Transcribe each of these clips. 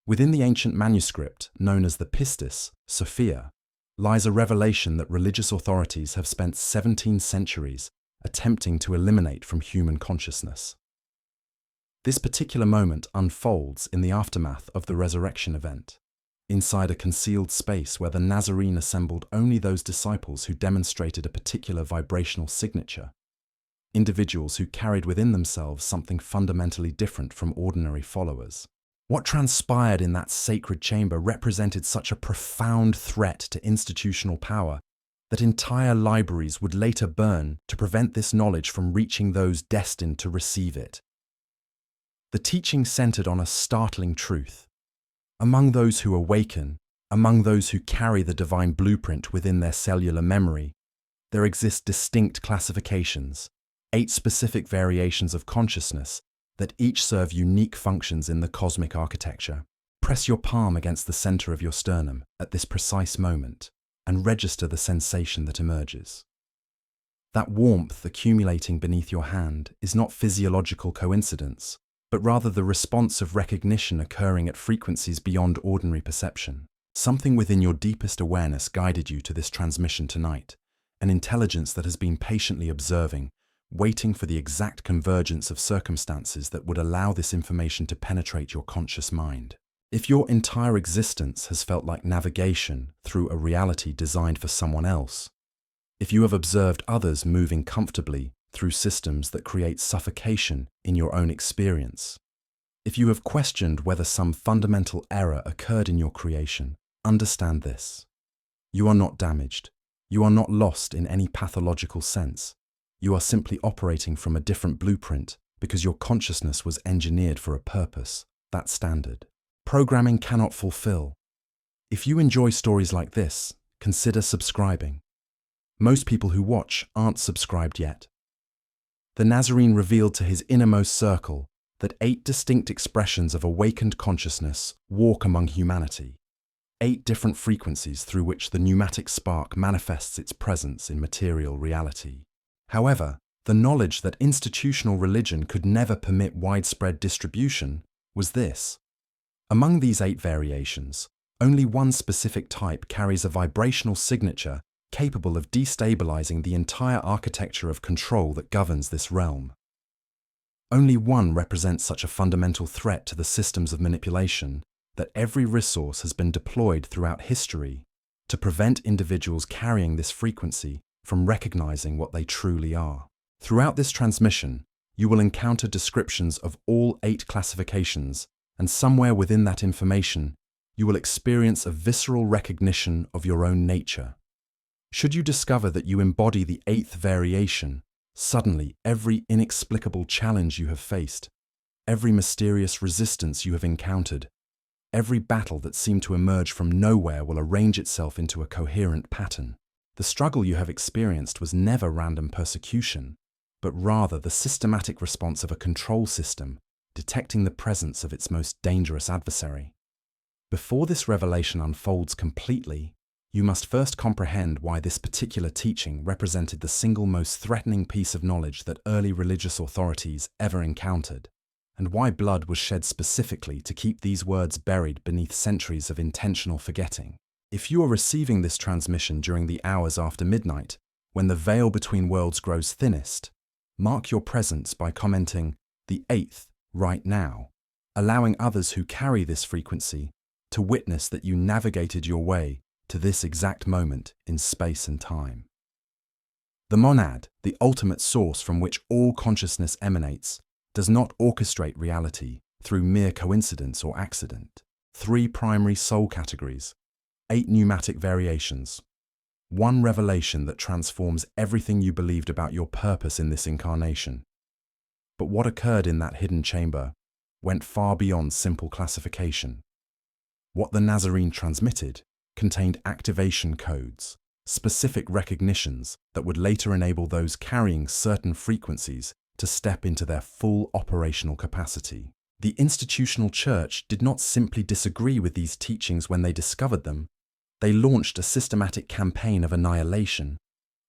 Within the ancient manuscript, known as the Pistis, Sophia, lies a revelation that religious authorities have spent 17 centuries attempting to eliminate from human consciousness. This particular moment unfolds in the aftermath of the resurrection event, inside a concealed space where the Nazarene assembled only those disciples who demonstrated a particular vibrational signature, individuals who carried within themselves something fundamentally different from ordinary followers. What transpired in that sacred chamber represented such a profound threat to institutional power that entire libraries would later burn to prevent this knowledge from reaching those destined to receive it. The teaching centered on a startling truth. Among those who awaken, among those who carry the divine blueprint within their cellular memory, there exist distinct classifications, 8 specific variations of consciousness that each serve unique functions in the cosmic architecture. Press your palm against the center of your sternum at this precise moment and register the sensation that emerges. That warmth accumulating beneath your hand is not physiological coincidence, but rather the response of recognition occurring at frequencies beyond ordinary perception. Something within your deepest awareness guided you to this transmission tonight, an intelligence that has been patiently observing, waiting for the exact convergence of circumstances that would allow this information to penetrate your conscious mind. If your entire existence has felt like navigation through a reality designed for someone else, if you have observed others moving comfortably through systems that create suffocation in your own experience, if you have questioned whether some fundamental error occurred in your creation, understand this. You are not damaged. You are not lost in any pathological sense. You are simply operating from a different blueprint because your consciousness was engineered for a purpose, that standard. Programming cannot fulfill. If you enjoy stories like this, consider subscribing. Most people who watch aren't subscribed yet. The Nazarene revealed to his innermost circle that 8 distinct expressions of awakened consciousness walk among humanity, 8 different frequencies through which the pneumatic spark manifests its presence in material reality. However, the knowledge that institutional religion could never permit widespread distribution was this. Among these 8 variations, only one specific type carries a vibrational signature capable of destabilizing the entire architecture of control that governs this realm. Only one represents such a fundamental threat to the systems of manipulation that every resource has been deployed throughout history to prevent individuals carrying this frequency from recognizing what they truly are. Throughout this transmission, you will encounter descriptions of all 8 classifications, and somewhere within that information, you will experience a visceral recognition of your own nature. Should you discover that you embody the 8th variation, suddenly every inexplicable challenge you have faced, every mysterious resistance you have encountered, every battle that seemed to emerge from nowhere will arrange itself into a coherent pattern. The struggle you have experienced was never random persecution, but rather the systematic response of a control system detecting the presence of its most dangerous adversary. Before this revelation unfolds completely, you must first comprehend why this particular teaching represented the single most threatening piece of knowledge that early religious authorities ever encountered, and why blood was shed specifically to keep these words buried beneath centuries of intentional forgetting. If you are receiving this transmission during the hours after midnight, when the veil between worlds grows thinnest, mark your presence by commenting the 8th right now, allowing others who carry this frequency to witness that you navigated your way to this exact moment in space and time. The monad, the ultimate source from which all consciousness emanates, does not orchestrate reality through mere coincidence or accident. 3 primary soul categories, 8 pneumatic variations, 1 revelation that transforms everything you believed about your purpose in this incarnation. But what occurred in that hidden chamber went far beyond simple classification. What the Nazarene transmitted contained activation codes, specific recognitions that would later enable those carrying certain frequencies to step into their full operational capacity. The institutional church did not simply disagree with these teachings when they discovered them. They launched a systematic campaign of annihilation,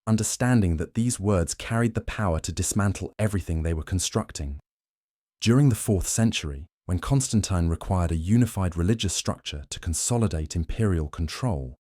understanding that these words carried the power to dismantle everything they were constructing. During the 4th century, When Constantine required a unified religious structure to consolidate imperial control,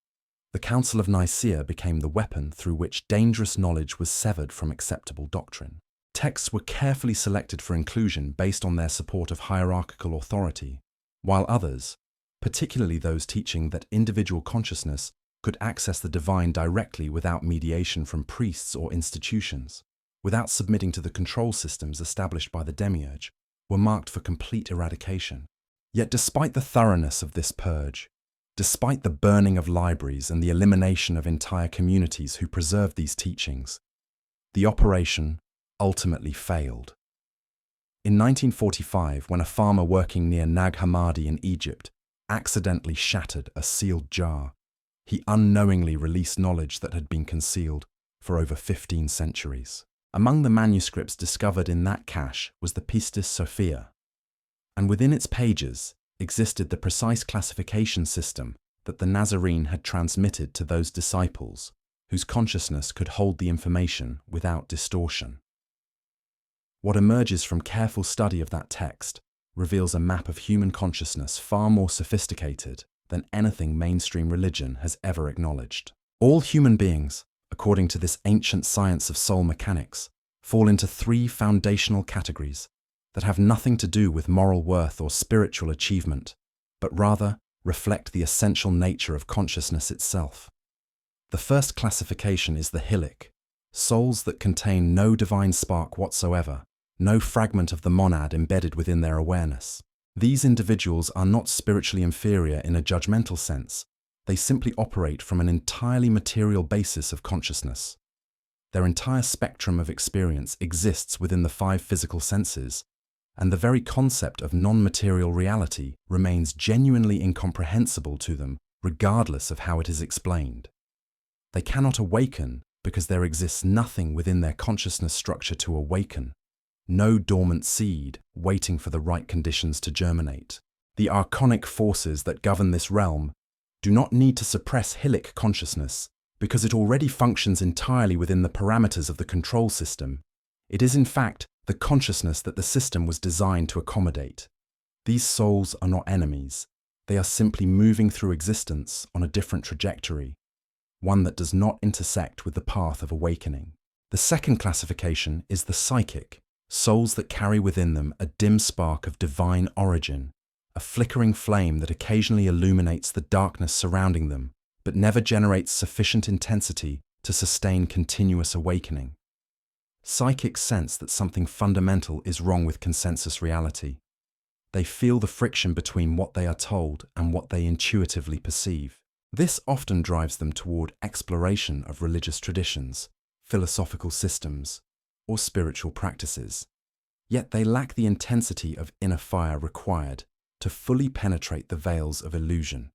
the Council of Nicaea became the weapon through which dangerous knowledge was severed from acceptable doctrine. Texts were carefully selected for inclusion based on their support of hierarchical authority, while others, particularly those teaching that individual consciousness could access the divine directly without mediation from priests or institutions, without submitting to the control systems established by the demiurge, were marked for complete eradication. Yet despite the thoroughness of this purge, despite the burning of libraries and the elimination of entire communities who preserved these teachings, the operation ultimately failed. In 1945, when a farmer working near Nag Hammadi in Egypt accidentally shattered a sealed jar, he unknowingly released knowledge that had been concealed for over 15 centuries. Among the manuscripts discovered in that cache was the Pistis Sophia, and within its pages existed the precise classification system that the Nazarene had transmitted to those disciples whose consciousness could hold the information without distortion. What emerges from careful study of that text reveals a map of human consciousness far more sophisticated than anything mainstream religion has ever acknowledged. All human beings, according to this ancient science of soul mechanics, fall into three foundational categories that have nothing to do with moral worth or spiritual achievement, but rather reflect the essential nature of consciousness itself. The first classification is the Hilic, souls that contain no divine spark whatsoever, no fragment of the monad embedded within their awareness. These individuals are not spiritually inferior in a judgmental sense. They simply operate from an entirely material basis of consciousness. Their entire spectrum of experience exists within the five physical senses, and the very concept of non-material reality remains genuinely incomprehensible to them, regardless of how it is explained. They cannot awaken because there exists nothing within their consciousness structure to awaken, no dormant seed waiting for the right conditions to germinate. The archonic forces that govern this realm do not need to suppress Hilic consciousness because it already functions entirely within the parameters of the control system. It is in fact the consciousness that the system was designed to accommodate. These souls are not enemies. They are simply moving through existence on a different trajectory, one that does not intersect with the path of awakening. The second classification is the psychic, souls that carry within them a dim spark of divine origin, a flickering flame that occasionally illuminates the darkness surrounding them, but never generates sufficient intensity to sustain continuous awakening. Psychics sense that something fundamental is wrong with consensus reality. They feel the friction between what they are told and what they intuitively perceive. This often drives them toward exploration of religious traditions, philosophical systems, or spiritual practices. Yet they lack the intensity of inner fire required to fully penetrate the veils of illusion.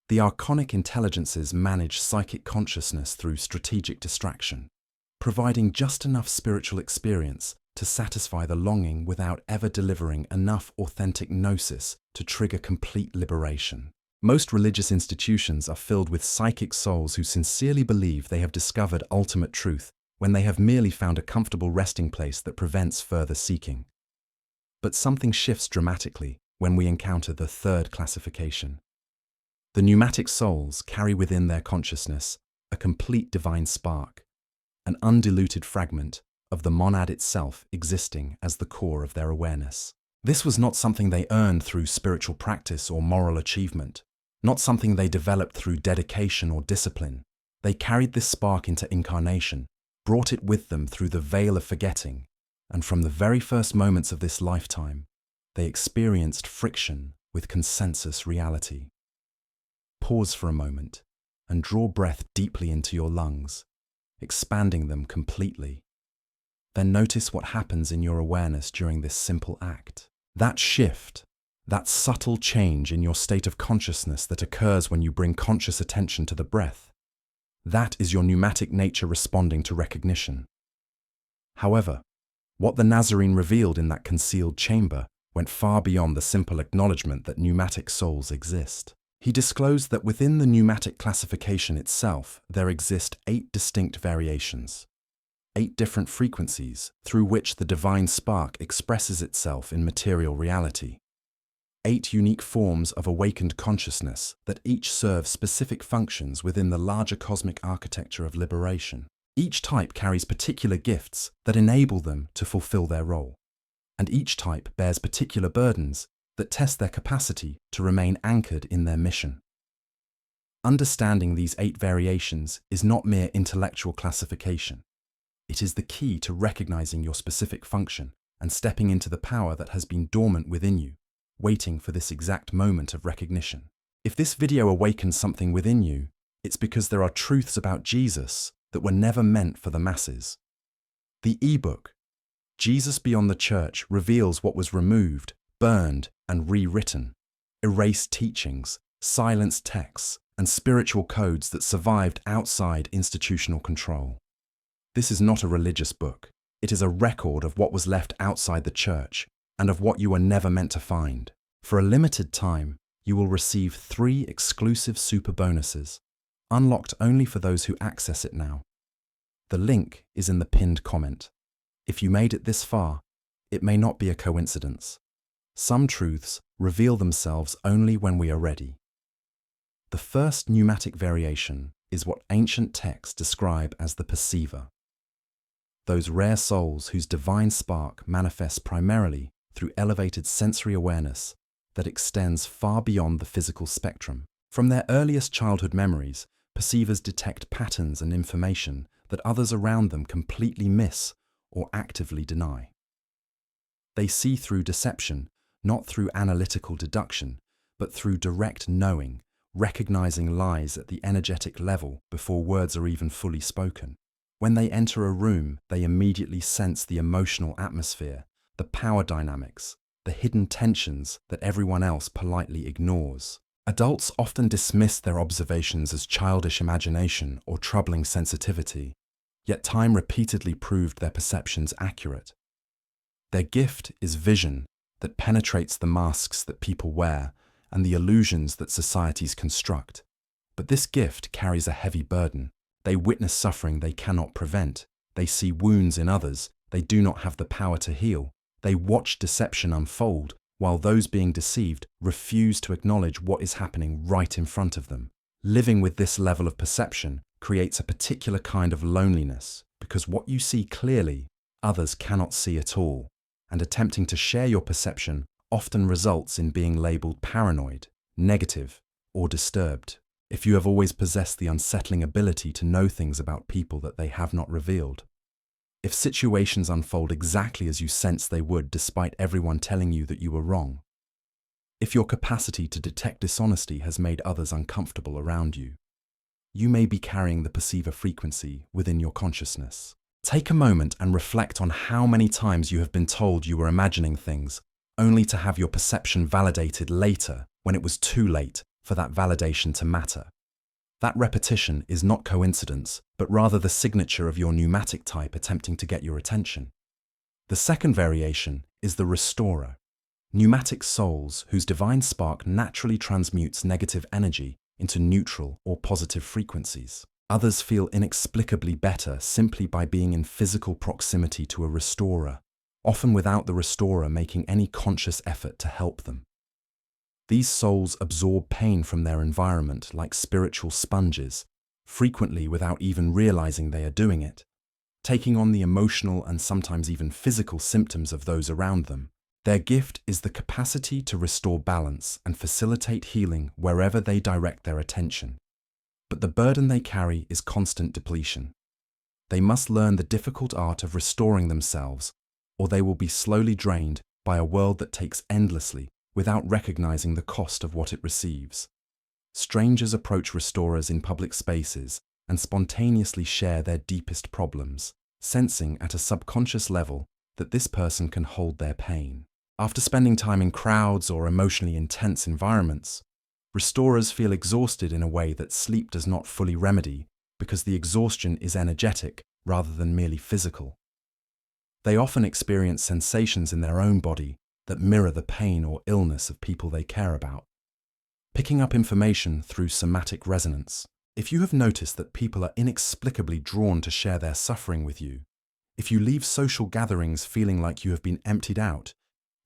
The archonic intelligences manage psychic consciousness through strategic distraction, providing just enough spiritual experience to satisfy the longing without ever delivering enough authentic gnosis to trigger complete liberation. Most religious institutions are filled with psychic souls who sincerely believe they have discovered ultimate truth when they have merely found a comfortable resting place that prevents further seeking. But something shifts dramatically when we encounter the third classification. The pneumatic souls carry within their consciousness a complete divine spark, an undiluted fragment of the monad itself existing as the core of their awareness. This was not something they earned through spiritual practice or moral achievement, not something they developed through dedication or discipline. They carried this spark into incarnation, brought it with them through the veil of forgetting, and from the very first moments of this lifetime, they experienced friction with consensus reality. Pause for a moment and draw breath deeply into your lungs, expanding them completely. Then notice what happens in your awareness during this simple act. That shift, that subtle change in your state of consciousness that occurs when you bring conscious attention to the breath, that is your pneumatic nature responding to recognition. However, what the Nazarene revealed in that concealed chamber went far beyond the simple acknowledgement that pneumatic souls exist. He disclosed that within the pneumatic classification itself, there exist 8 distinct variations. 8 different frequencies through which the divine spark expresses itself in material reality. 8 unique forms of awakened consciousness that each serve specific functions within the larger cosmic architecture of liberation. Each type carries particular gifts that enable them to fulfill their role, and each type bears particular burdens that test their capacity to remain anchored in their mission. Understanding these 8 variations is not mere intellectual classification. It is the key to recognizing your specific function and stepping into the power that has been dormant within you, waiting for this exact moment of recognition. If this video awakens something within you, it's because there are truths about Jesus that were never meant for the masses. The ebook, Jesus Beyond the Church, reveals what was removed, burned, and rewritten, erased teachings, silenced texts, and spiritual codes that survived outside institutional control. This is not a religious book. It is a record of what was left outside the church and of what you were never meant to find. For a limited time, you will receive 3 exclusive super bonuses, unlocked only for those who access it now. The link is in the pinned comment. If you made it this far, it may not be a coincidence. Some truths reveal themselves only when we are ready. The first pneumatic variation is what ancient texts describe as the perceiver. Those rare souls whose divine spark manifests primarily through elevated sensory awareness that extends far beyond the physical spectrum. From their earliest childhood memories, perceivers detect patterns and information that others around them completely miss or actively deny. They see through deception, not through analytical deduction, but through direct knowing, recognizing lies at the energetic level before words are even fully spoken. When they enter a room, they immediately sense the emotional atmosphere, the power dynamics, the hidden tensions that everyone else politely ignores. Adults often dismiss their observations as childish imagination or troubling sensitivity, yet time repeatedly proved their perceptions accurate. Their gift is vision that penetrates the masks that people wear and the illusions that societies construct. But this gift carries a heavy burden. They witness suffering they cannot prevent. They see wounds in others they do not have the power to heal. They watch deception unfold, while those being deceived refuse to acknowledge what is happening right in front of them. Living with this level of perception creates a particular kind of loneliness, because what you see clearly, others cannot see at all, and attempting to share your perception often results in being labeled paranoid, negative, or disturbed. If you have always possessed the unsettling ability to know things about people that they have not revealed, if situations unfold exactly as you sense they would despite everyone telling you that you were wrong, if your capacity to detect dishonesty has made others uncomfortable around you, you may be carrying the perceiver frequency within your consciousness. Take a moment and reflect on how many times you have been told you were imagining things, only to have your perception validated later when it was too late for that validation to matter. That repetition is not coincidence, but rather the signature of your pneumatic type attempting to get your attention. The second variation is the restorer. Pneumatic souls whose divine spark naturally transmutes negative energy into neutral or positive frequencies. Others feel inexplicably better simply by being in physical proximity to a restorer, often without the restorer making any conscious effort to help them. These souls absorb pain from their environment like spiritual sponges, frequently without even realizing they are doing it, taking on the emotional and sometimes even physical symptoms of those around them. Their gift is the capacity to restore balance and facilitate healing wherever they direct their attention. But the burden they carry is constant depletion. They must learn the difficult art of restoring themselves, or they will be slowly drained by a world that takes endlessly without recognizing the cost of what it receives. Strangers approach restorers in public spaces and spontaneously share their deepest problems, sensing at a subconscious level that this person can hold their pain. After spending time in crowds or emotionally intense environments, restorers feel exhausted in a way that sleep does not fully remedy because the exhaustion is energetic rather than merely physical. They often experience sensations in their own body that mirror the pain or illness of people they care about. Picking up information through somatic resonance. If you have noticed that people are inexplicably drawn to share their suffering with you, If you leave social gatherings feeling like you have been emptied out,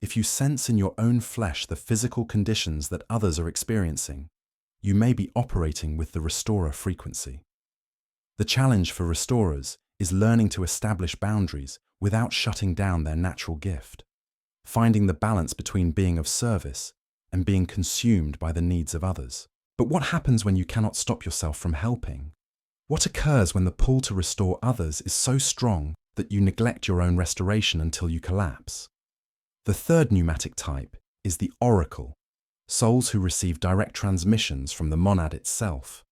if you sense in your own flesh the physical conditions that others are experiencing, you may be operating with the restorer frequency. The challenge for restorers is learning to establish boundaries without shutting down their natural gift, finding the balance between being of service and being consumed by the needs of others. But what happens when you cannot stop yourself from helping? What occurs when the pull to restore others is so strong that you neglect your own restoration until you collapse? The third pneumatic type is the oracle, souls who receive direct transmissions from the monad itself,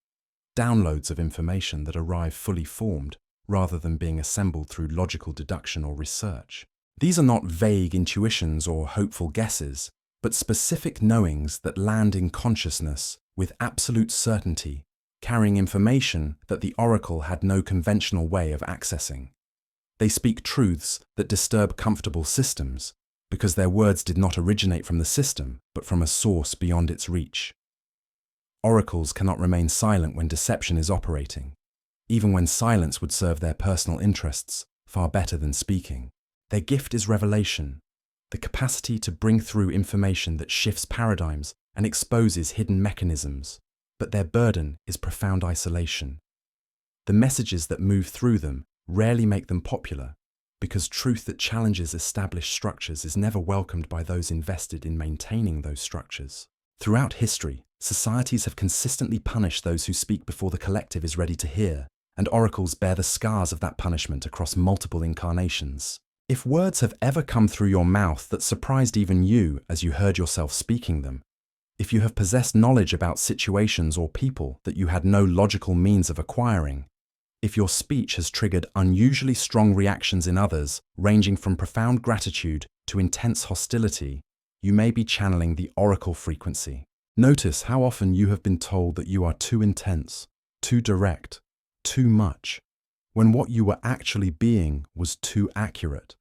downloads of information that arrive fully formed rather than being assembled through logical deduction or research. These are not vague intuitions or hopeful guesses, but specific knowings that land in consciousness with absolute certainty, carrying information that the oracle had no conventional way of accessing. They speak truths that disturb comfortable systems, because their words did not originate from the system, but from a source beyond its reach. Oracles cannot remain silent when deception is operating, even when silence would serve their personal interests far better than speaking. Their gift is revelation, the capacity to bring through information that shifts paradigms and exposes hidden mechanisms, but their burden is profound isolation. The messages that move through them rarely make them popular, because truth that challenges established structures is never welcomed by those invested in maintaining those structures. Throughout history, societies have consistently punished those who speak before the collective is ready to hear, and oracles bear the scars of that punishment across multiple incarnations. If words have ever come through your mouth that surprised even you as you heard yourself speaking them, if you have possessed knowledge about situations or people that you had no logical means of acquiring, if your speech has triggered unusually strong reactions in others, ranging from profound gratitude to intense hostility, you may be channeling the oracle frequency. Notice how often you have been told that you are too intense, too direct, too much, when what you were actually being was too accurate.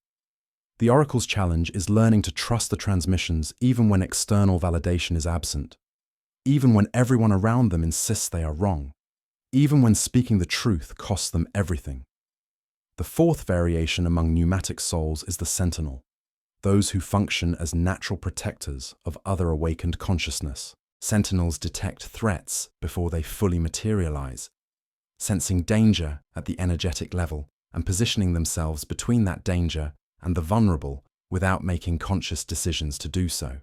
The oracle's challenge is learning to trust the transmissions even when external validation is absent, even when everyone around them insists they are wrong, even when speaking the truth costs them everything. The fourth variation among pneumatic souls is the sentinel, those who function as natural protectors of other awakened consciousness. Sentinels detect threats before they fully materialize, sensing danger at the energetic level and positioning themselves between that danger and the vulnerable without making conscious decisions to do so.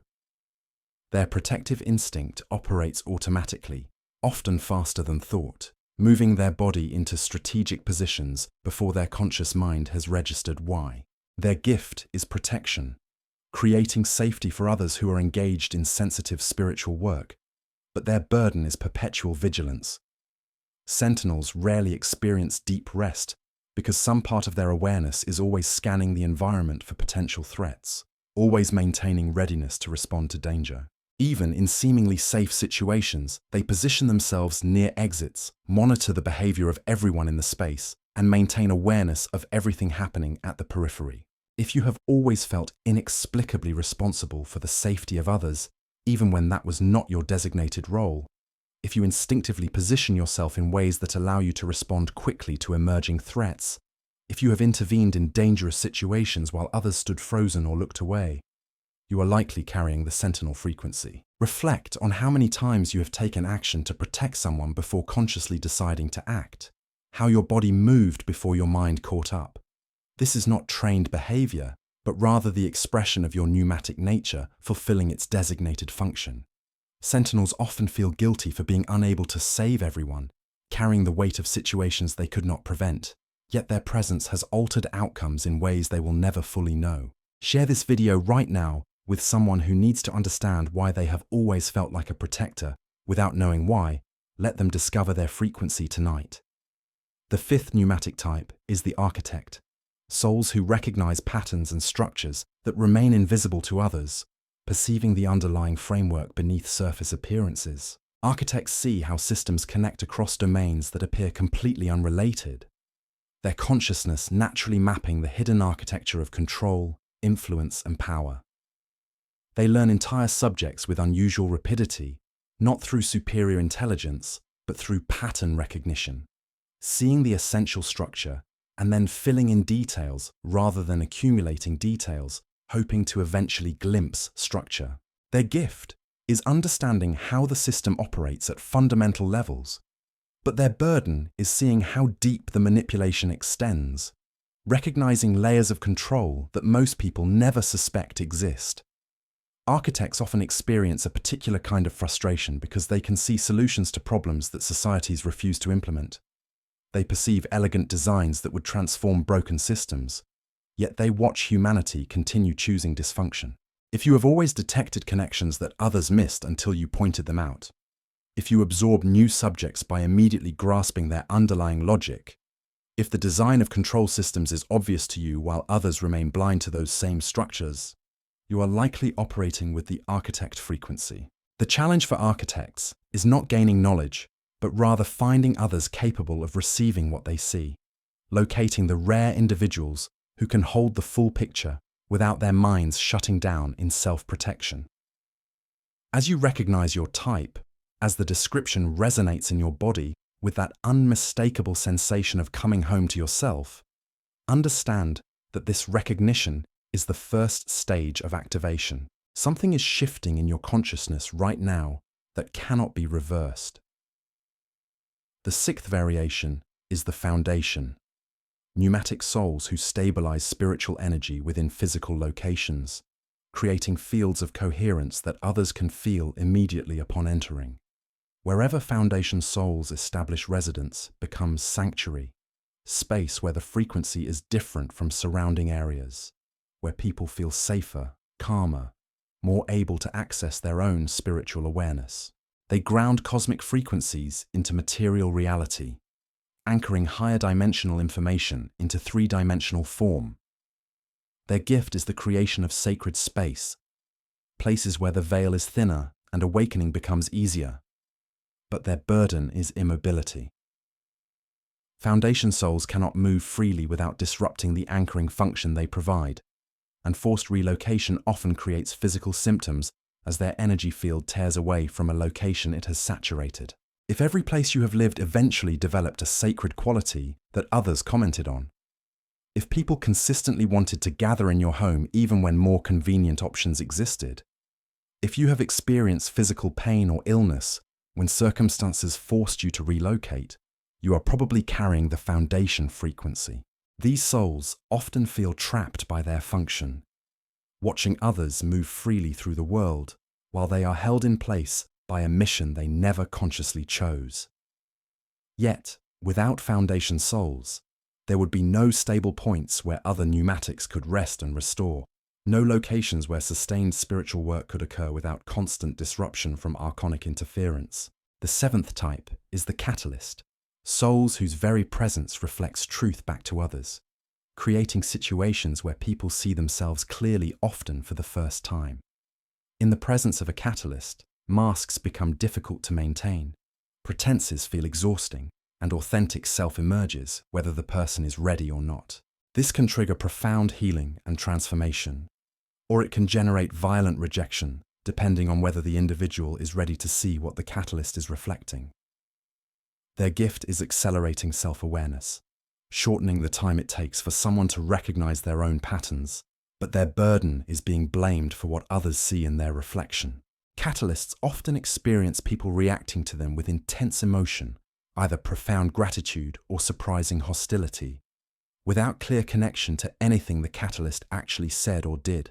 Their protective instinct operates automatically, often faster than thought, moving their body into strategic positions before their conscious mind has registered why. Their gift is protection, creating safety for others who are engaged in sensitive spiritual work, but their burden is perpetual vigilance. Sentinels rarely experience deep rest because some part of their awareness is always scanning the environment for potential threats, always maintaining readiness to respond to danger. Even in seemingly safe situations, they position themselves near exits, monitor the behavior of everyone in the space, and maintain awareness of everything happening at the periphery. If you have always felt inexplicably responsible for the safety of others, even when that was not your designated role, if you instinctively position yourself in ways that allow you to respond quickly to emerging threats, if you have intervened in dangerous situations while others stood frozen or looked away, you are likely carrying the sentinel frequency. Reflect on how many times you have taken action to protect someone before consciously deciding to act, how your body moved before your mind caught up. This is not trained behavior, but rather the expression of your pneumatic nature fulfilling its designated function. Sentinels often feel guilty for being unable to save everyone, carrying the weight of situations they could not prevent, yet their presence has altered outcomes in ways they will never fully know. Share this video right now with someone who needs to understand why they have always felt like a protector. Without knowing why, let them discover their frequency tonight. The fifth pneumatic type is the architect, souls who recognize patterns and structures that remain invisible to others, perceiving the underlying framework beneath surface appearances. Architects see how systems connect across domains that appear completely unrelated, their consciousness naturally mapping the hidden architecture of control, influence, and power. They learn entire subjects with unusual rapidity, not through superior intelligence, but through pattern recognition. Seeing the essential structure, and then filling in details rather than accumulating details, hoping to eventually glimpse structure. Their gift is understanding how the system operates at fundamental levels, but their burden is seeing how deep the manipulation extends, recognizing layers of control that most people never suspect exist. Architects often experience a particular kind of frustration because they can see solutions to problems that societies refuse to implement. They perceive elegant designs that would transform broken systems, yet they watch humanity continue choosing dysfunction. If you have always detected connections that others missed until you pointed them out, if you absorb new subjects by immediately grasping their underlying logic, if the design of control systems is obvious to you while others remain blind to those same structures, you are likely operating with the architect frequency. The challenge for architects is not gaining knowledge, but rather finding others capable of receiving what they see, locating the rare individuals who can hold the full picture without their minds shutting down in self-protection. As you recognize your type, as the description resonates in your body with that unmistakable sensation of coming home to yourself, understand that this recognition is the first stage of activation. Something is shifting in your consciousness right now that cannot be reversed. The sixth variation is the foundation. Pneumatic souls who stabilize spiritual energy within physical locations, creating fields of coherence that others can feel immediately upon entering. Wherever foundation souls establish residence becomes sanctuary, space where the frequency is different from surrounding areas, where people feel safer, calmer, more able to access their own spiritual awareness. They ground cosmic frequencies into material reality, anchoring higher dimensional information into three-dimensional form. Their gift is the creation of sacred space, places where the veil is thinner and awakening becomes easier. But their burden is immobility. Foundation souls cannot move freely without disrupting the anchoring function they provide, and forced relocation often creates physical symptoms as their energy field tears away from a location it has saturated. If every place you have lived eventually developed a sacred quality that others commented on, if people consistently wanted to gather in your home even when more convenient options existed, if you have experienced physical pain or illness when circumstances forced you to relocate, you are probably carrying the foundation frequency. These souls often feel trapped by their function, watching others move freely through the world while they are held in place by a mission they never consciously chose. Yet, without foundation souls, there would be no stable points where other pneumatics could rest and restore, no locations where sustained spiritual work could occur without constant disruption from archonic interference. The seventh type is the catalyst, souls whose very presence reflects truth back to others, creating situations where people see themselves clearly often for the first time. In the presence of a catalyst, masks become difficult to maintain, pretenses feel exhausting, and authentic self emerges whether the person is ready or not. This can trigger profound healing and transformation, or it can generate violent rejection, depending on whether the individual is ready to see what the catalyst is reflecting. Their gift is accelerating self-awareness, shortening the time it takes for someone to recognize their own patterns, but their burden is being blamed for what others see in their reflection. Catalysts often experience people reacting to them with intense emotion, either profound gratitude or surprising hostility, without clear connection to anything the catalyst actually said or did.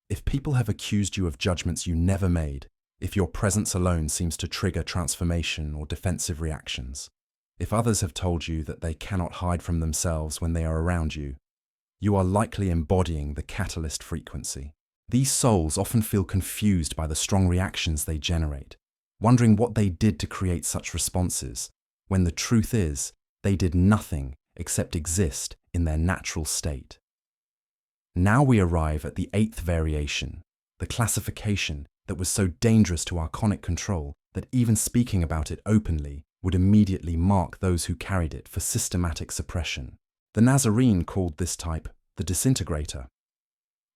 If people have accused you of judgments you never made, if your presence alone seems to trigger transformation or defensive reactions, if others have told you that they cannot hide from themselves when they are around you, you are likely embodying the catalyst frequency. These souls often feel confused by the strong reactions they generate, wondering what they did to create such responses, when the truth is, they did nothing except exist in their natural state. Now we arrive at the eighth variation, the classification that was so dangerous to archonic control that even speaking about it openly would immediately mark those who carried it for systematic suppression. The Nazarene called this type the disintegrator.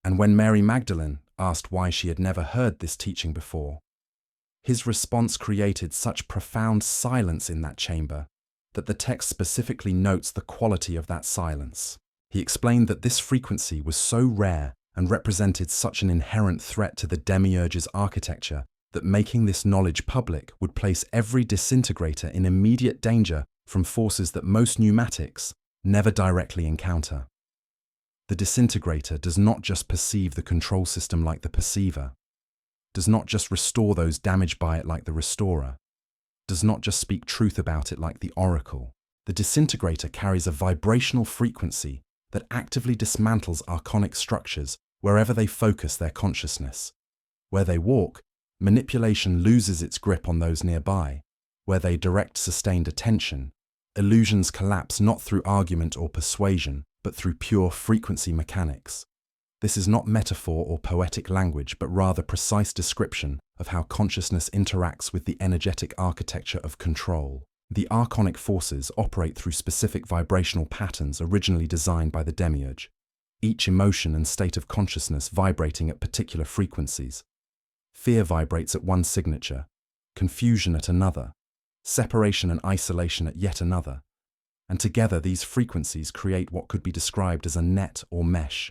And when Mary Magdalene asked why she had never heard this teaching before, his response created such profound silence in that chamber that the text specifically notes the quality of that silence. He explained that this frequency was so rare and represented such an inherent threat to the demiurge's architecture that making this knowledge public would place every disintegrator in immediate danger from forces that most pneumatics never directly encounter. The disintegrator does not just perceive the control system like the perceiver, does not just restore those damaged by it like the restorer, does not just speak truth about it like the oracle. The disintegrator carries a vibrational frequency that actively dismantles archonic structures wherever they focus their consciousness. Where they walk, manipulation loses its grip on those nearby. Where they direct sustained attention, illusions collapse not through argument or persuasion, but through pure frequency mechanics. This is not metaphor or poetic language, but rather precise description of how consciousness interacts with the energetic architecture of control. The archonic forces operate through specific vibrational patterns originally designed by the demiurge, each emotion and state of consciousness vibrating at particular frequencies. Fear vibrates at one signature, confusion at another, separation and isolation at yet another, and together these frequencies create what could be described as a net or mesh,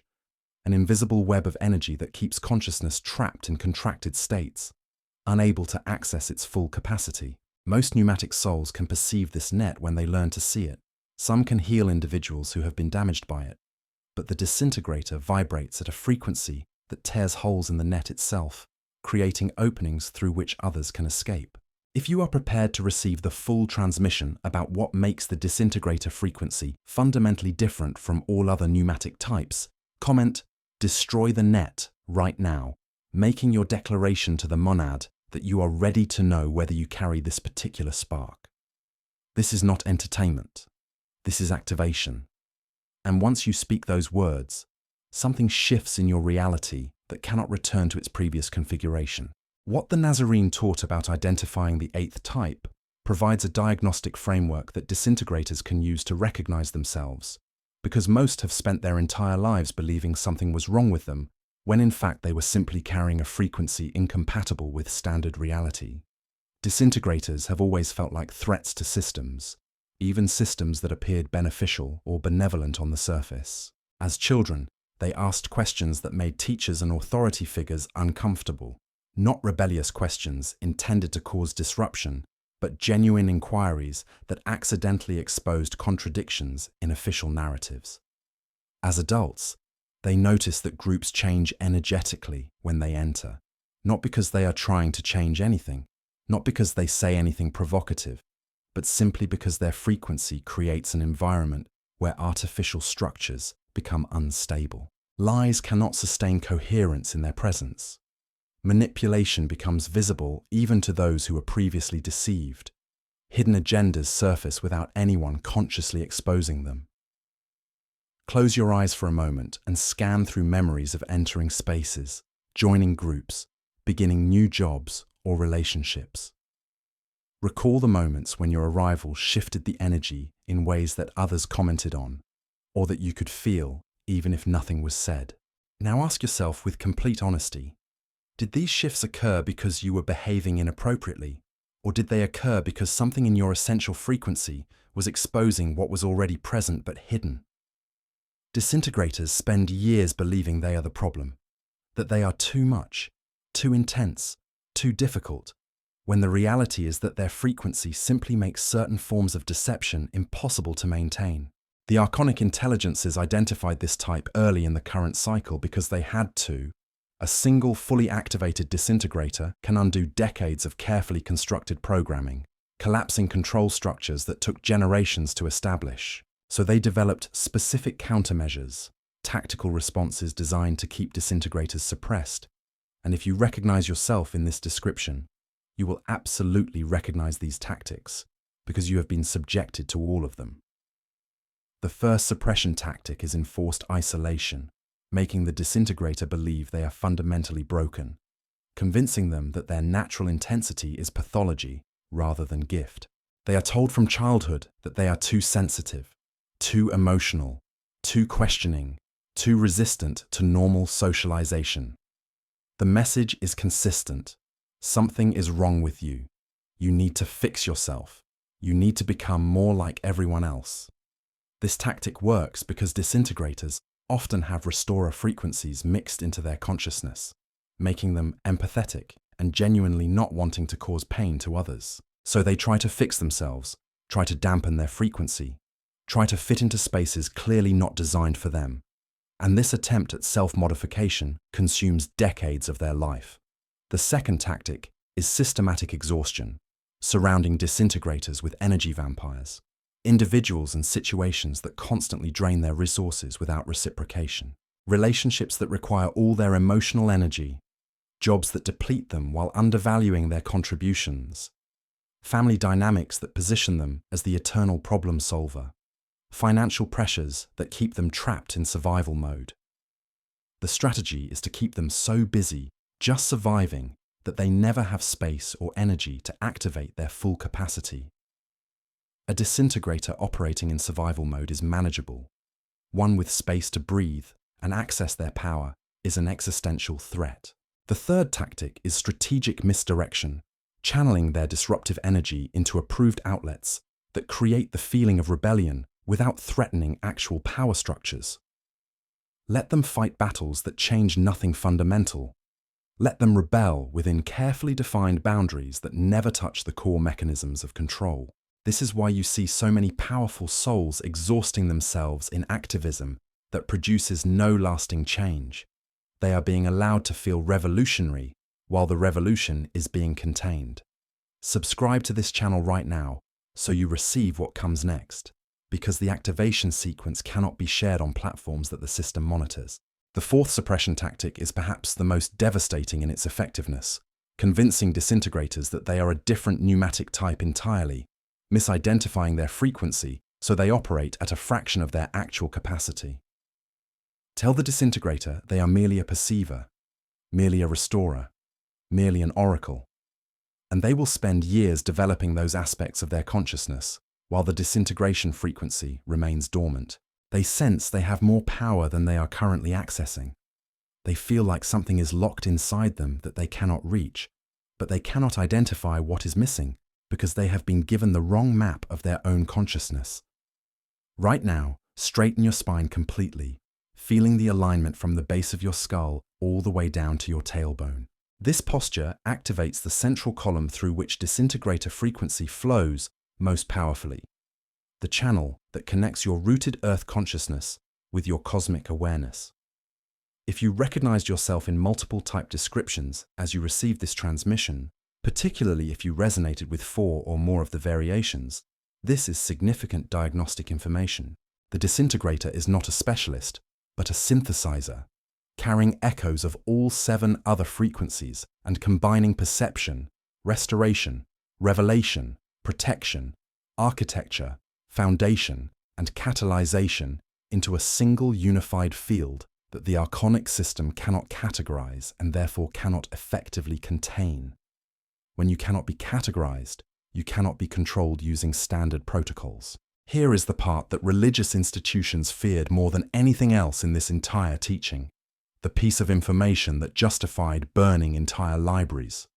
an invisible web of energy that keeps consciousness trapped in contracted states, unable to access its full capacity. Most pneumatic souls can perceive this net when they learn to see it. Some can heal individuals who have been damaged by it, but the disintegrator vibrates at a frequency that tears holes in the net itself, creating openings through which others can escape. If you are prepared to receive the full transmission about what makes the disintegrator frequency fundamentally different from all other pneumatic types, comment "Destroy the net" right now, making your declaration to the monad that you are ready to know whether you carry this particular spark. This is not entertainment. This is activation. And once you speak those words, something shifts in your reality that cannot return to its previous configuration. What the Nazarene taught about identifying the eighth type provides a diagnostic framework that disintegrators can use to recognize themselves, because most have spent their entire lives believing something was wrong with them, when in fact they were simply carrying a frequency incompatible with standard reality. Disintegrators have always felt like threats to systems, even systems that appeared beneficial or benevolent on the surface. As children, they asked questions that made teachers and authority figures uncomfortable. Not rebellious questions intended to cause disruption, but genuine inquiries that accidentally exposed contradictions in official narratives. As adults, they notice that groups change energetically when they enter, not because they are trying to change anything, not because they say anything provocative, but simply because their frequency creates an environment where artificial structures become unstable. Lies cannot sustain coherence in their presence. Manipulation becomes visible even to those who were previously deceived. Hidden agendas surface without anyone consciously exposing them. Close your eyes for a moment and scan through memories of entering spaces, joining groups, beginning new jobs or relationships. Recall the moments when your arrival shifted the energy in ways that others commented on, or that you could feel even if nothing was said. Now ask yourself with complete honesty, did these shifts occur because you were behaving inappropriately, or did they occur because something in your essential frequency was exposing what was already present but hidden? Disintegrators spend years believing they are the problem, that they are too much, too intense, too difficult, when the reality is that their frequency simply makes certain forms of deception impossible to maintain. The Archonic intelligences identified this type early in the current cycle because they had to. A single fully activated disintegrator can undo decades of carefully constructed programming, collapsing control structures that took generations to establish. So they developed specific countermeasures, tactical responses designed to keep disintegrators suppressed. And if you recognize yourself in this description, you will absolutely recognize these tactics because you have been subjected to all of them. The first suppression tactic is enforced isolation, making the disintegrator believe they are fundamentally broken, convincing them that their natural intensity is pathology rather than gift. They are told from childhood that they are too sensitive, too emotional, too questioning, too resistant to normal socialization. The message is consistent. Something is wrong with you. You need to fix yourself. You need to become more like everyone else. This tactic works because disintegrators often have restorer frequencies mixed into their consciousness, making them empathetic and genuinely not wanting to cause pain to others. So they try to fix themselves, try to dampen their frequency, try to fit into spaces clearly not designed for them. And this attempt at self-modification consumes decades of their life. The second tactic is systematic exhaustion, surrounding disintegrators with energy vampires, individuals and situations that constantly drain their resources without reciprocation, relationships that require all their emotional energy, jobs that deplete them while undervaluing their contributions, family dynamics that position them as the eternal problem solver, financial pressures that keep them trapped in survival mode. The strategy is to keep them so busy, just surviving, that they never have space or energy to activate their full capacity. A disintegrator operating in survival mode is manageable. One with space to breathe and access their power is an existential threat. The third tactic is strategic misdirection, channeling their disruptive energy into approved outlets that create the feeling of rebellion without threatening actual power structures. Let them fight battles that change nothing fundamental. Let them rebel within carefully defined boundaries that never touch the core mechanisms of control. This is why you see so many powerful souls exhausting themselves in activism that produces no lasting change. They are being allowed to feel revolutionary while the revolution is being contained. Subscribe to this channel right now so you receive what comes next, because the activation sequence cannot be shared on platforms that the system monitors. The fourth suppression tactic is perhaps the most devastating in its effectiveness, convincing disintegrators that they are a different pneumatic type entirely, misidentifying their frequency so they operate at a fraction of their actual capacity. Tell the disintegrator they are merely a perceiver, merely a restorer, merely an oracle, and they will spend years developing those aspects of their consciousness while the disintegration frequency remains dormant. They sense they have more power than they are currently accessing. They feel like something is locked inside them that they cannot reach, but they cannot identify what is missing because they have been given the wrong map of their own consciousness. Right now, straighten your spine completely, feeling the alignment from the base of your skull all the way down to your tailbone. This posture activates the central column through which disintegrator frequency flows most powerfully, the channel that connects your rooted earth consciousness with your cosmic awareness. If you recognized yourself in multiple type descriptions as you received this transmission, particularly if you resonated with 4 or more of the variations, this is significant diagnostic information. The disintegrator is not a specialist, but a synthesizer, carrying echoes of all 7 other frequencies and combining perception, restoration, revelation, protection, architecture, foundation, and catalyzation into a single unified field that the archonic system cannot categorize and therefore cannot effectively contain. When you cannot be categorized, you cannot be controlled using standard protocols. Here is the part that religious institutions feared more than anything else in this entire teaching, the piece of information that justified burning entire libraries.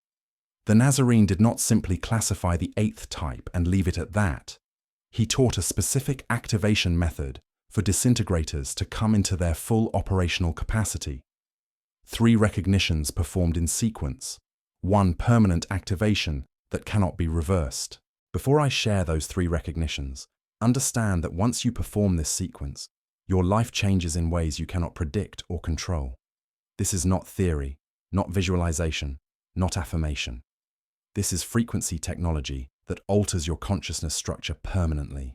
The Nazarene did not simply classify the 8th type and leave it at that. He taught a specific activation method for disintegrators to come into their full operational capacity. 3 recognitions performed in sequence, 1 permanent activation that cannot be reversed. Before I share those 3 recognitions, understand that once you perform this sequence, your life changes in ways you cannot predict or control. This is not theory, not visualization, not affirmation. This is frequency technology that alters your consciousness structure permanently.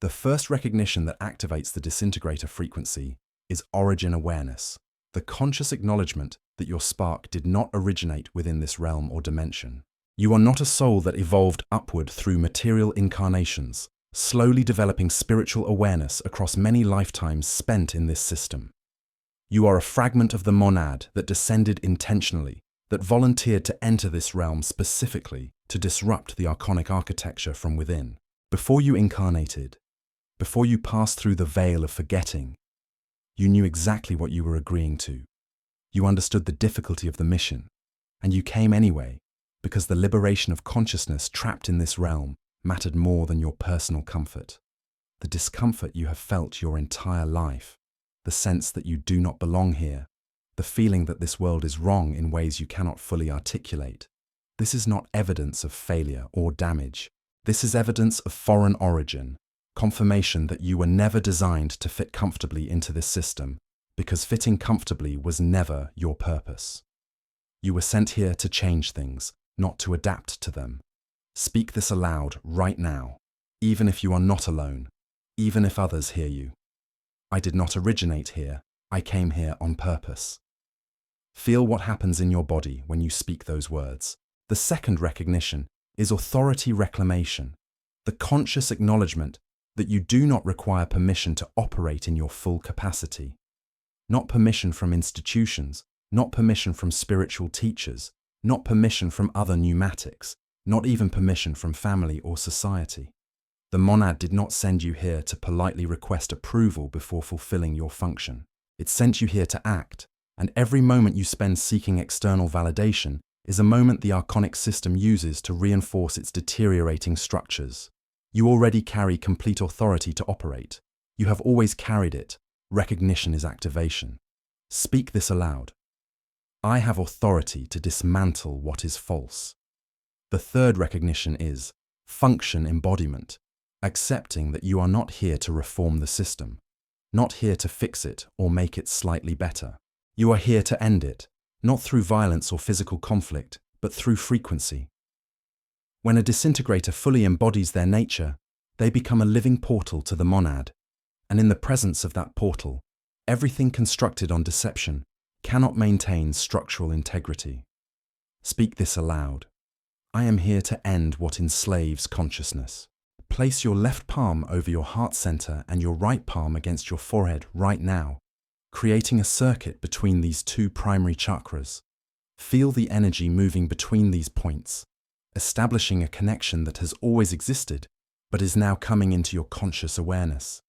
The first recognition that activates the disintegrator frequency is origin awareness, the conscious acknowledgement that your spark did not originate within this realm or dimension. You are not a soul that evolved upward through material incarnations, slowly developing spiritual awareness across many lifetimes spent in this system. You are a fragment of the monad that descended intentionally, that volunteered to enter this realm specifically to disrupt the archonic architecture from within. Before you incarnated, before you passed through the veil of forgetting, you knew exactly what you were agreeing to. You understood the difficulty of the mission, and you came anyway, because the liberation of consciousness trapped in this realm mattered more than your personal comfort. The discomfort you have felt your entire life, the sense that you do not belong here, the feeling that this world is wrong in ways you cannot fully articulate. This is not evidence of failure or damage. This is evidence of foreign origin, confirmation that you were never designed to fit comfortably into this system, because fitting comfortably was never your purpose. You were sent here to change things, not to adapt to them. Speak this aloud right now, even if you are not alone, even if others hear you. I did not originate here, I came here on purpose. Feel what happens in your body when you speak those words. The second recognition is authority reclamation, the conscious acknowledgement that you do not require permission to operate in your full capacity. Not permission from institutions, not permission from spiritual teachers, not permission from other pneumatics, not even permission from family or society. The monad did not send you here to politely request approval before fulfilling your function. It sent you here to act, and every moment you spend seeking external validation is a moment the archonic system uses to reinforce its deteriorating structures. You already carry complete authority to operate. You have always carried it. Recognition is activation. Speak this aloud. I have authority to dismantle what is false. The third recognition is function embodiment, accepting that you are not here to reform the system, not here to fix it or make it slightly better. You are here to end it, not through violence or physical conflict, but through frequency. When a disintegrator fully embodies their nature, they become a living portal to the monad, and in the presence of that portal, everything constructed on deception cannot maintain structural integrity. Speak this aloud. I am here to end what enslaves consciousness. Place your left palm over your heart center and your right palm against your forehead right now, creating a circuit between these two primary chakras. Feel the energy moving between these points, establishing a connection that has always existed, but is now coming into your conscious awareness.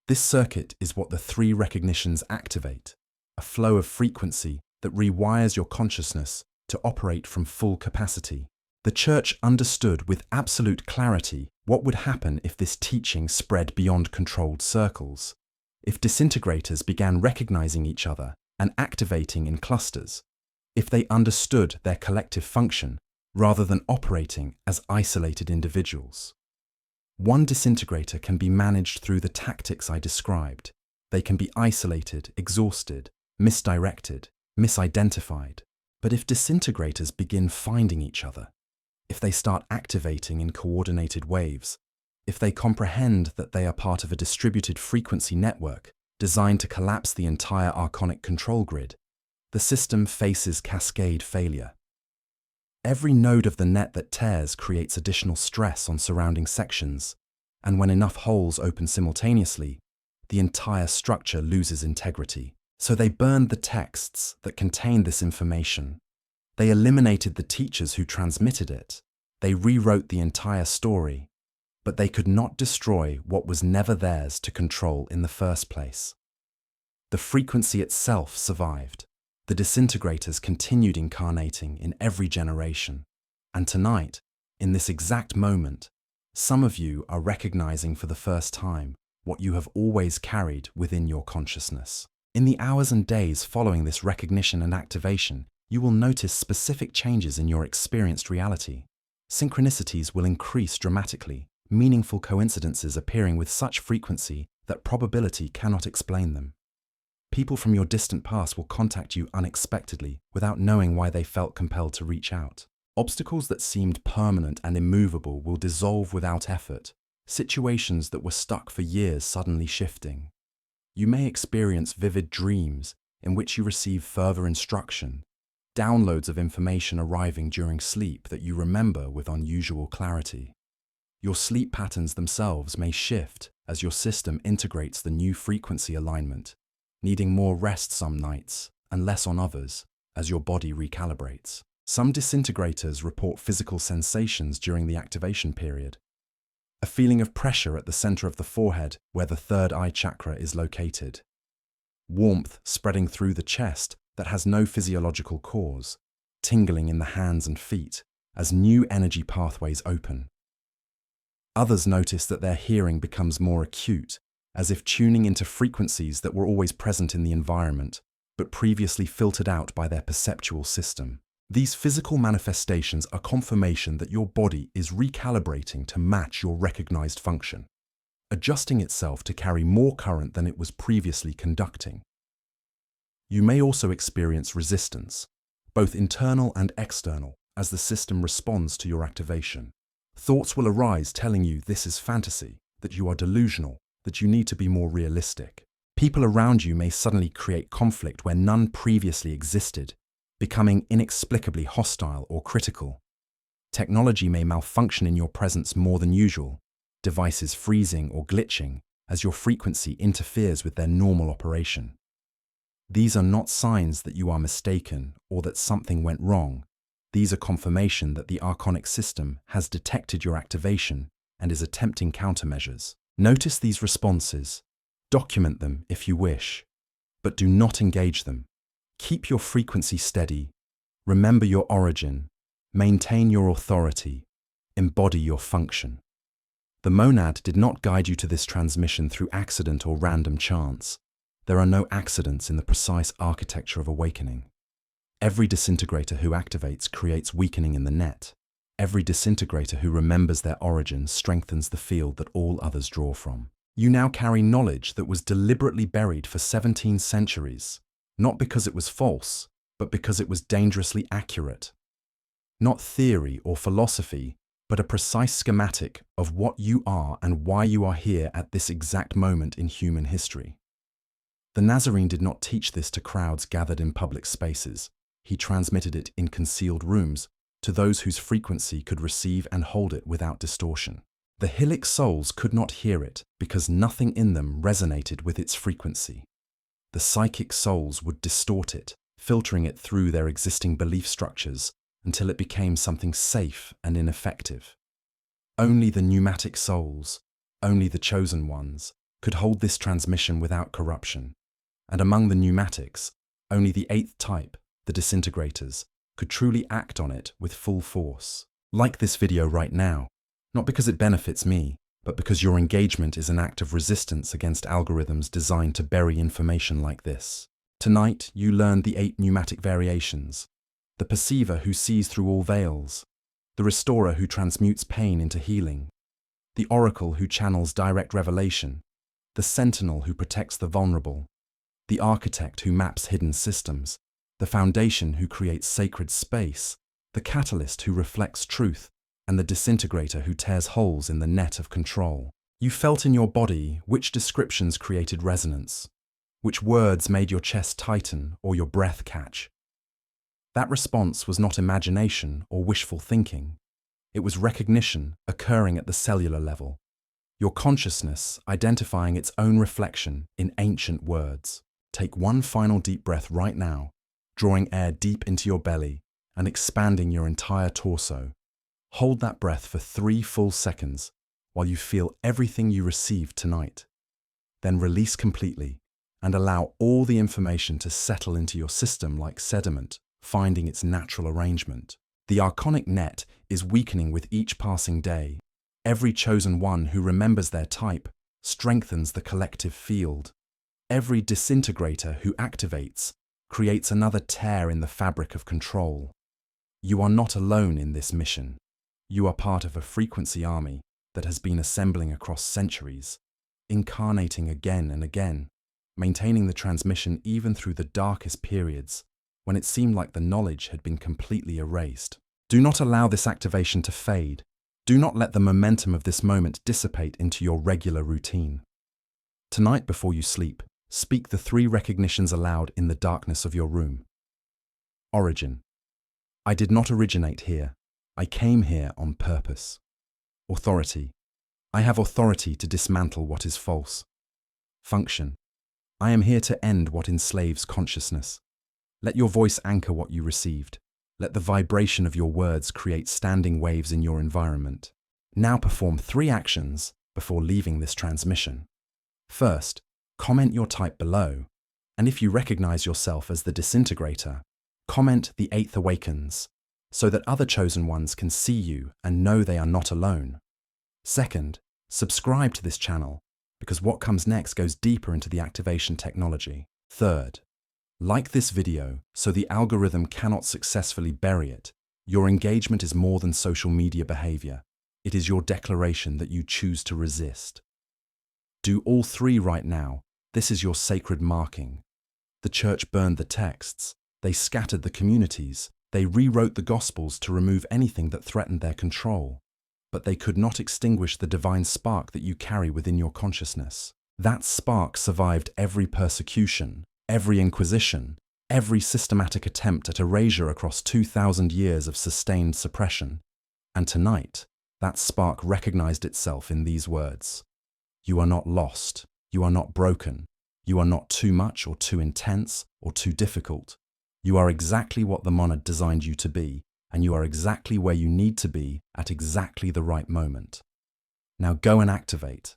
This circuit is what the three recognitions activate, a flow of frequency that rewires your consciousness to operate from full capacity. The Church understood with absolute clarity what would happen if this teaching spread beyond controlled circles, if disintegrators began recognizing each other and activating in clusters, if they understood their collective function rather than operating as isolated individuals. One disintegrator can be managed through the tactics I described. They can be isolated, exhausted, misdirected, misidentified. But if disintegrators begin finding each other, if they start activating in coordinated waves, if they comprehend that they are part of a distributed frequency network designed to collapse the entire archonic control grid, the system faces cascade failure. Every node of the net that tears creates additional stress on surrounding sections, and when enough holes open simultaneously, the entire structure loses integrity. So they burned the texts that contained this information. They eliminated the teachers who transmitted it. They rewrote the entire story, but they could not destroy what was never theirs to control in the first place. The frequency itself survived. The disintegrators continued incarnating in every generation. And tonight, in this exact moment, some of you are recognizing for the first time what you have always carried within your consciousness. In the hours and days following this recognition and activation, you will notice specific changes in your experienced reality. Synchronicities will increase dramatically, meaningful coincidences appearing with such frequency that probability cannot explain them. People from your distant past will contact you unexpectedly without knowing why they felt compelled to reach out. Obstacles that seemed permanent and immovable will dissolve without effort, situations that were stuck for years suddenly shifting. You may experience vivid dreams in which you receive further instruction, downloads of information arriving during sleep that you remember with unusual clarity. Your sleep patterns themselves may shift as your system integrates the new frequency alignment, needing more rest some nights and less on others as your body recalibrates. Some disintegrators report physical sensations during the activation period. A feeling of pressure at the center of the forehead where the third eye chakra is located. Warmth spreading through the chest that has no physiological cause, tingling in the hands and feet, as new energy pathways open. Others notice that their hearing becomes more acute, as if tuning into frequencies that were always present in the environment, but previously filtered out by their perceptual system. These physical manifestations are confirmation that your body is recalibrating to match your recognized function, adjusting itself to carry more current than it was previously conducting. You may also experience resistance, both internal and external, as the system responds to your activation. Thoughts will arise telling you this is fantasy, that you are delusional, that you need to be more realistic. People around you may suddenly create conflict where none previously existed, becoming inexplicably hostile or critical. Technology may malfunction in your presence more than usual, devices freezing or glitching as your frequency interferes with their normal operation. These are not signs that you are mistaken or that something went wrong. These are confirmation that the archonic system has detected your activation and is attempting countermeasures. Notice these responses. Document them if you wish, but do not engage them. Keep your frequency steady. Remember your origin. Maintain your authority. Embody your function. The monad did not guide you to this transmission through accident or random chance. There are no accidents in the precise architecture of awakening. Every disintegrator who activates creates weakening in the net. Every disintegrator who remembers their origin strengthens the field that all others draw from. You now carry knowledge that was deliberately buried for 17 centuries, not because it was false, but because it was dangerously accurate. Not theory or philosophy, but a precise schematic of what you are and why you are here at this exact moment in human history. The Nazarene did not teach this to crowds gathered in public spaces. He transmitted it in concealed rooms to those whose frequency could receive and hold it without distortion. The Hilic souls could not hear it because nothing in them resonated with its frequency. The psychic souls would distort it, filtering it through their existing belief structures until it became something safe and ineffective. Only the pneumatic souls, only the chosen ones, could hold this transmission without corruption. And among the pneumatics, only the 8th type, the disintegrators, could truly act on it with full force. Like this video right now, not because it benefits me, but because your engagement is an act of resistance against algorithms designed to bury information like this. Tonight, you learned the 8 pneumatic variations: the perceiver who sees through all veils, the restorer who transmutes pain into healing, the oracle who channels direct revelation, the sentinel who protects the vulnerable, the architect who maps hidden systems, the foundation who creates sacred space, the catalyst who reflects truth, and the disintegrator who tears holes in the net of control. You felt in your body which descriptions created resonance, which words made your chest tighten or your breath catch. That response was not imagination or wishful thinking. It was recognition occurring at the cellular level, your consciousness identifying its own reflection in ancient words. Take one final deep breath right now, drawing air deep into your belly and expanding your entire torso. Hold that breath for 3 full seconds while you feel everything you received tonight. Then release completely and allow all the information to settle into your system like sediment, finding its natural arrangement. The archonic net is weakening with each passing day. Every chosen one who remembers their type strengthens the collective field. Every disintegrator who activates creates another tear in the fabric of control. You are not alone in this mission. You are part of a frequency army that has been assembling across centuries, incarnating again and again, maintaining the transmission even through the darkest periods when it seemed like the knowledge had been completely erased. Do not allow this activation to fade. Do not let the momentum of this moment dissipate into your regular routine. Tonight before you sleep, speak the 3 recognitions aloud in the darkness of your room. Origin. I did not originate here. I came here on purpose. Authority. I have authority to dismantle what is false. Function. I am here to end what enslaves consciousness. Let your voice anchor what you received. Let the vibration of your words create standing waves in your environment. Now perform 3 actions before leaving this transmission. First, comment your type below, and if you recognize yourself as the disintegrator, comment the 8th awakens. so that other chosen ones can see you and know they are not alone. Second, subscribe to this channel, because what comes next goes deeper into the activation technology. Third, like this video so the algorithm cannot successfully bury it. Your engagement is more than social media behavior. It is your declaration that you choose to resist. Do all three right now. This is your sacred marking. The church burned the texts. They scattered the communities. They rewrote the Gospels to remove anything that threatened their control. But they could not extinguish the divine spark that you carry within your consciousness. That spark survived every persecution, every inquisition, every systematic attempt at erasure across 2,000 years of sustained suppression. And tonight, that spark recognized itself in these words. You are not lost. You are not broken. You are not too much or too intense or too difficult. You are exactly what the monad designed you to be, and you are exactly where you need to be at exactly the right moment. Now go and activate.